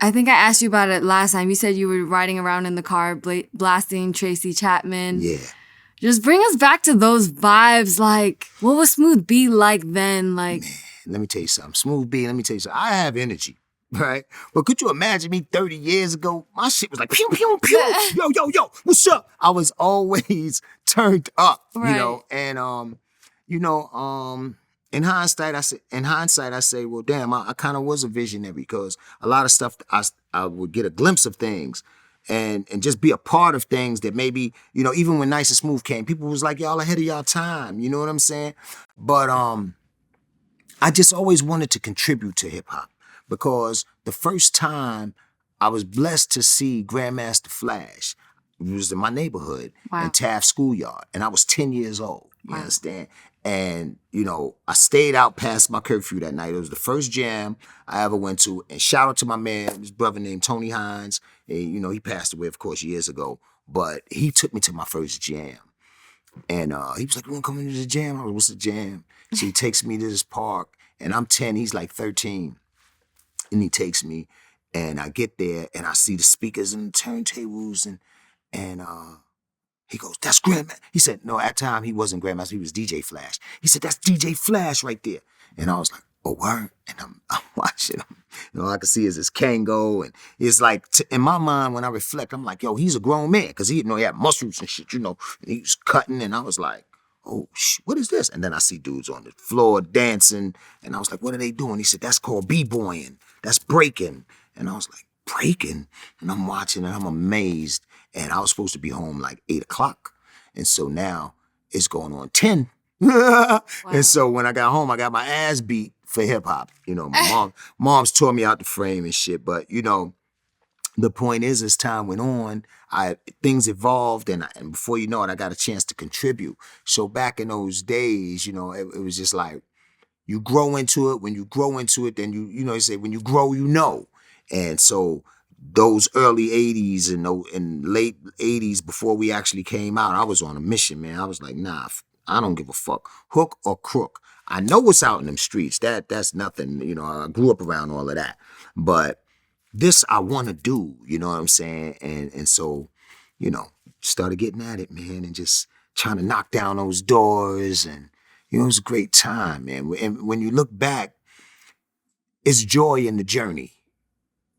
I think I asked you about it last time. You said you were riding around in the car blasting Tracy Chapman. Yeah. Just bring us back to those vibes. Like, what was Smooth B like then? Like, man, let me tell you something. Smooth B, let me tell you something. I have energy, right? But could you imagine me 30 years ago? My shit was like, pew, pew, pew. Yo, yo, yo, what's up? I was always turned up, you know? And, in hindsight, I say, well, damn, I kind of was a visionary because a lot of stuff I would get a glimpse of things and just be a part of things that maybe, even when Nice and Smooth came, people was like, y'all ahead of y'all time. You know what I'm saying? But I just always wanted to contribute to hip hop because the first time I was blessed to see Grandmaster Flash, it was in my neighborhood in Taft Schoolyard, and I was 10 years old. You understand? And, I stayed out past my curfew that night. It was the first jam I ever went to. And shout out to my man, his brother named Tony Hines. And, he passed away, of course, years ago. But he took me to my first jam. And he was like, you want to come into the jam? I was like, what's the jam? So he takes me to this park. And I'm 10, he's like 13. And he takes me. And I get there, and I see the speakers and the turntables. And he goes, that's Grandmaster. He said, no, at the time he wasn't Grandmaster, he was DJ Flash. He said, that's DJ Flash right there. And I was like, oh, word? And I'm watching him. All I can see is his Kango. And it's like, in my mind, when I reflect, I'm like, yo, he's a grown man. Because he had muscles and shit, and he was cutting. And I was like, oh, what is this? And then I see dudes on the floor dancing. And I was like, what are they doing? He said, that's called b-boying. That's breaking. And I was like, breaking? And I'm watching and I'm amazed. And I was supposed to be home like 8 o'clock. And so now it's going on 10. And so when I got home, I got my ass beat for hip hop. My mom's tore me out the frame and shit. But, the point is, as time went on, things evolved. And before you know it, I got a chance to contribute. So back in those days, it was just like, you grow into it. When you grow into it, then you say, when you grow, you know. And so those early 80s and late 80s, before we actually came out, I was on a mission, man. I was like, nah, I don't give a fuck. Hook or crook. I know what's out in them streets. That's nothing. I grew up around all of that. But this I want to do, you know what I'm saying? And so, started getting at it, man, and just trying to knock down those doors. And, it was a great time, man. And when you look back, it's joy in the journey.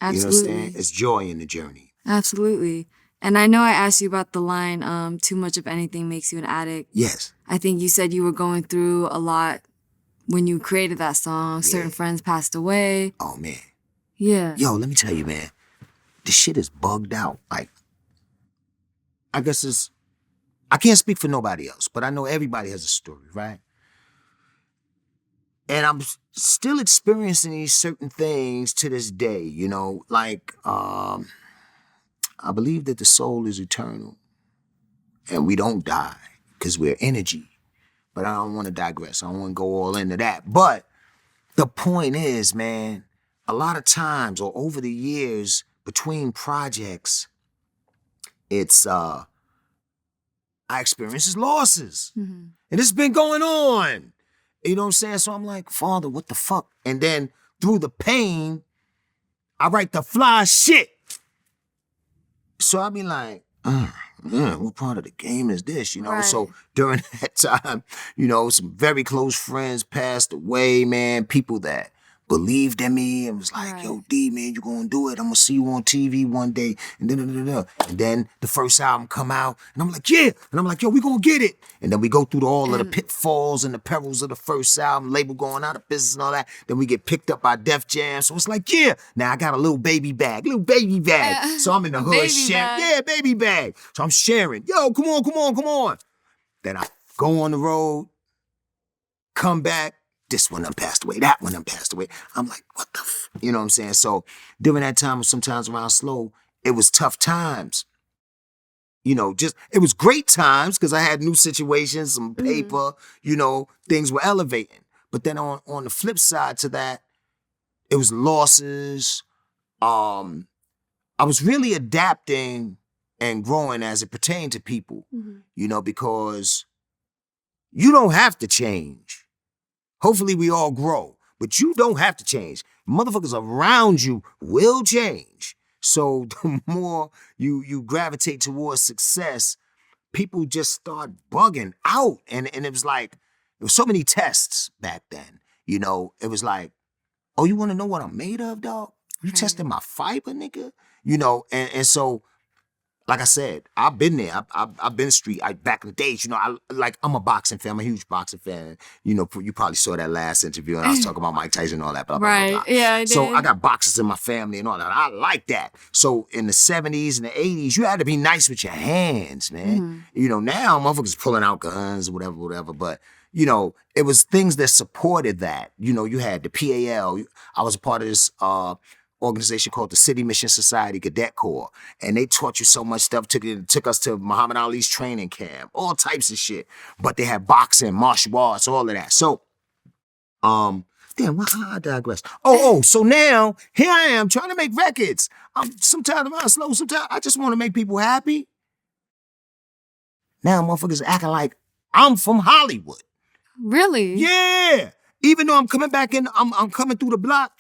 Absolutely. You know what I'm saying? It's joy in the journey. Absolutely. And I know I asked you about the line, too much of anything makes you an addict. Yes. I think you said you were going through a lot when you created that song. Yeah. Certain friends passed away. Oh, man. Yeah. Yo, let me tell you, man. This shit is bugged out. Like, I guess I can't speak for nobody else, but I know everybody has a story, right? And I'm still experiencing these certain things to this day, like, I believe that the soul is eternal and we don't die because we're energy. But I don't want to digress. I don't want to go all into that. But the point is, man, a lot of times or over the years between projects, it's, I experience losses. Mm-hmm. And it's been going on. You know what I'm saying? So I'm like, Father, what the fuck? And then through the pain, I write the fly shit. So I be like, what part of the game is this? Right. So during that time, some very close friends passed away, man. People that believed in me and was like, right. Yo, D, man, you gonna do it. I'm gonna see you on TV one day. And then the first album come out and I'm like, yeah. And I'm like, yo, we gonna get it. And then we go through all of the pitfalls and the perils of the first album, label going out of business and all that. Then we get picked up by Def Jam. So it's like, yeah. Now I got a little baby bag. So I'm in the hood sharing. Yeah, baby bag. So I'm sharing. Yo, come on. Then I go on the road, come back. This one done passed away, that one done passed away. I'm like, what the you know what I'm saying? So during that time, sometimes around slow, it was tough times. It was great times because I had new situations, some paper, things were elevating. But then on the flip side to that, it was losses. I was really adapting and growing as it pertained to people, because you don't have to change. Hopefully we all grow, but you don't have to change. motherfuckers around you will change. So the more you gravitate towards success, people just start bugging out. And it was like, there was so many tests back then. You know, it was like, oh, you want to know what I'm made of, dog? You testing my fiber, nigga? You know, and so, like I said, I've been there. I've been street. Back in the days, you know, I'm a boxing fan. I'm a huge boxing fan. You know, you probably saw that last interview, and I was talking about Mike Tyson and all that. Blah, blah, Right. blah, blah. Yeah, I did. So I got boxers in my family and all that. I like that. So in the 70s and the 80s, you had to be nice with your hands, man. You know, now motherfuckers pulling out guns, whatever. But you know, it was things that supported that. You know, you had the PAL. I was a part of this organization called the City Mission Society Cadet Corps, and they taught you so much stuff. Took us to Muhammad Ali's training camp, all types of shit. But they had boxing, martial arts, all of that. So, damn, I digress. So now here I am trying to make records. Sometimes I'm slow. Sometimes I just want to make people happy. Now motherfuckers acting like I'm from Hollywood. Really? Yeah. Even though I'm coming back in, I'm coming through the block.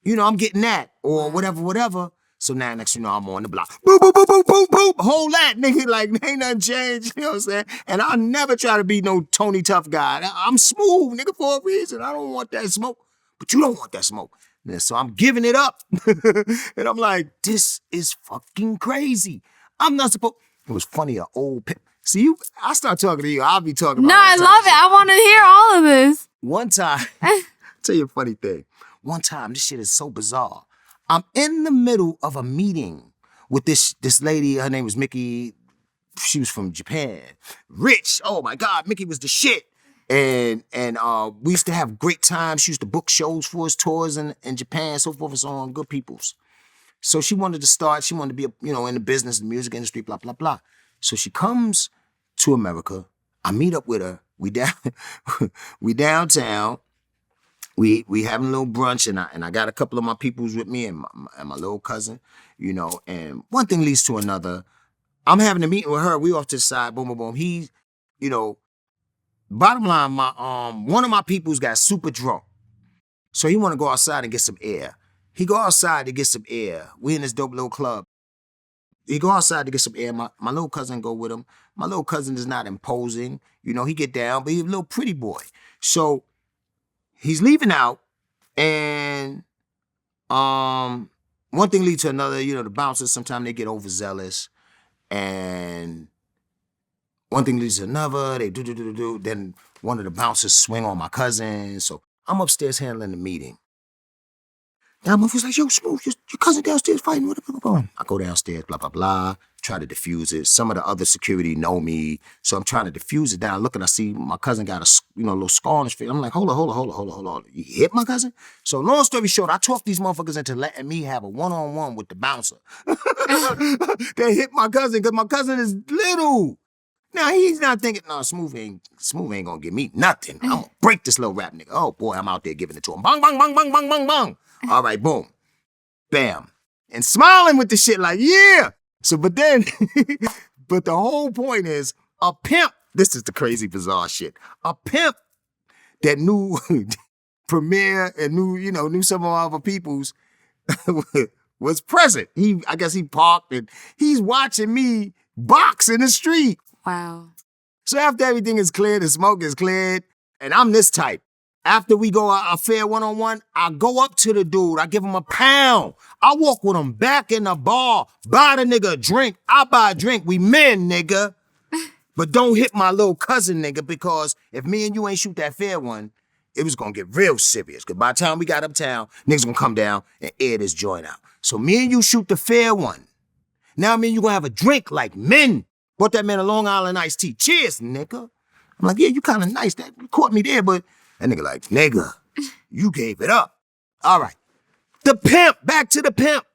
You know, I'm getting that or whatever. So now next you know, I'm on the block. Boop, boop, boop, boop, boop, boop. Whole lot, nigga. Like, ain't nothing changed. You know what I'm saying? And I'll never try to be no Tony Tough guy. I'm smooth, nigga, for a reason. I don't want that smoke. But you don't want that smoke. And so I'm giving it up. And I'm like, this is fucking crazy. I'm not supposed... It was funny, an old Pimp. See, I start talking to you, I'll be talking about No, I love it. I want to hear all of this. One time, tell you a funny thing. One time, this shit is so bizarre. I'm in the middle of a meeting with this lady. Her name was Mickey. She was from Japan. Rich. Oh my God, Mickey was the shit. And we used to have great times. She used to book shows for us, tours in Japan, so forth and so on. Good peoples. So she wanted to start. She wanted to be, in the business, the music industry, blah blah blah. So she comes to America. I meet up with her. We downtown. We having a little brunch, and I got a couple of my peoples with me and my little cousin, and one thing leads to another. I'm having a meeting with her. We off to the side, boom, boom, boom. He, bottom line, one of my peoples got super drunk. So he want to go outside and get some air. He go outside to get some air. We in this dope little club. He go outside to get some air. My little cousin go with him. My little cousin is not imposing. He get down, but he's a little pretty boy. So he's leaving out, and one thing leads to another. The bouncers, sometimes they get overzealous, and one thing leads to another. They do. Then one of the bouncers swing on my cousin. So I'm upstairs handling the meeting. Now my like, yo, Smooth, your cousin downstairs fighting. I go downstairs, blah, blah, blah, try to diffuse it. Some of the other security know me, so I'm trying to diffuse it down. Look, and I see my cousin got a little scar on his face. I'm like, hold on. You hit my cousin? So long story short, I talked these motherfuckers into letting me have a one-on-one with the bouncer. They hit my cousin because my cousin is little. Now he's not thinking, no, Smooth ain't gonna give me nothing. I'm gonna break this little rap nigga. Oh boy, I'm out there giving it to him. Bang, bang, bang, bang, bang, bang, bang. All right, boom. Bam. And smiling with the shit like, yeah. So, but the whole point is, a pimp, this is the crazy, bizarre shit. A pimp that knew Premier and knew some of our other peoples was present. I guess he parked and he's watching me box in the street. Wow. So after everything is cleared, the smoke is cleared, and I'm this type. After we go a fair one-on-one, I go up to the dude. I give him £1. I walk with him back in the bar, buy the nigga a drink. I buy a drink. We men, nigga. But don't hit my little cousin, nigga, because if me and you ain't shoot that fair one, it was going to get real serious. Because by the time we got uptown, niggas going to come down and air this joint out. So me and you shoot the fair one. Now me and you going to have a drink like men. Bought that man a Long Island iced tea. Cheers, nigga. I'm like, yeah, you kind of nice. That you caught me there, but that nigga like, nigga, you gave it up. All right. The pimp, back to the pimp.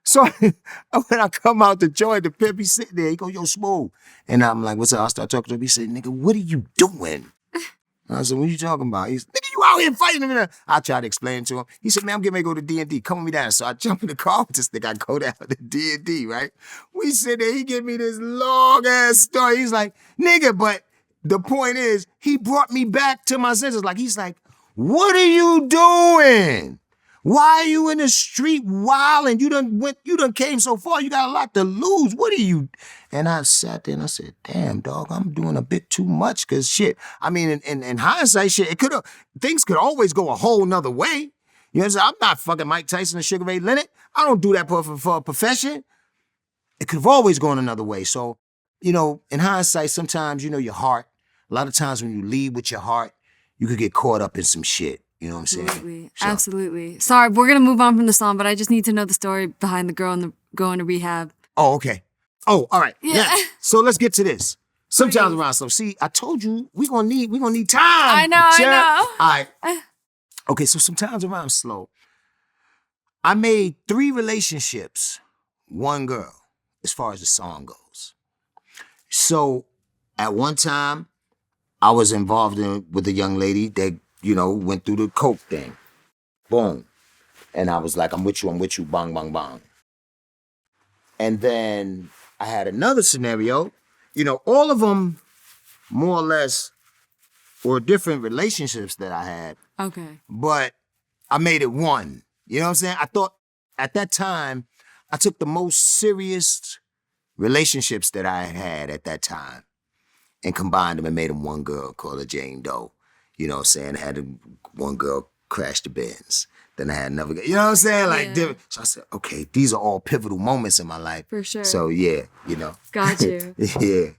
So when I come out to join the pimp, he's sitting there. He go, yo, Smooth. And I'm like, what's up? I start talking to him. He said, nigga, what are you doing? I said, what you talking about? He's, nigga, you out here fighting. I tried to explain to him. He said, man, I'm getting ready to go to D&D. Come with me down. So I jump in the car with this nigga. I go down to D&D, right? We sit there. He give me this long-ass story. He's like, nigga, but the point is, he brought me back to my senses. He's like, what are you doing? Why are you in the street wilding? You done came so far, you got a lot to lose. What are you? And I sat there and I said, damn, dog, I'm doing a bit too much, cause shit, I mean, in hindsight, shit, things could always go a whole nother way. You know what I'm saying? I'm not fucking Mike Tyson or Sugar Ray Leonard. I don't do that for a profession. It could have always gone another way. So, you know, in hindsight, sometimes, you know, your heart, a lot of times when you lead with your heart, you could get caught up in some shit. You know what I'm saying? Absolutely. So- Absolutely. Sorry, we're going to move on from the song, but I just need to know the story behind the girl and the going to rehab. Oh, okay. Oh, all right. Yeah. Now, so let's get to this. Sometimes around slow. See, I told you we gonna need time. I know. All right. Okay, so sometimes around slow. I made 3 relationships, 1 girl, as far as the song goes. So at one time, I was involved with a young lady that, you know, went through the coke thing. Boom. And I was like, I'm with you, bang, bang, bang. And then I had another scenario. You know, all of them more or less were different relationships that I had, Okay. but I made it one. You know what I'm saying? I thought at that time, I took the most serious relationships that I had at that time and combined them and made them one girl called her Jane Doe. You know what I'm saying? I had one girl crash the Benz. Then I had another girl. You know what I'm saying? Like, different. So I said, okay, these are all pivotal moments in my life. For sure. So yeah, you know. Got you. Yeah.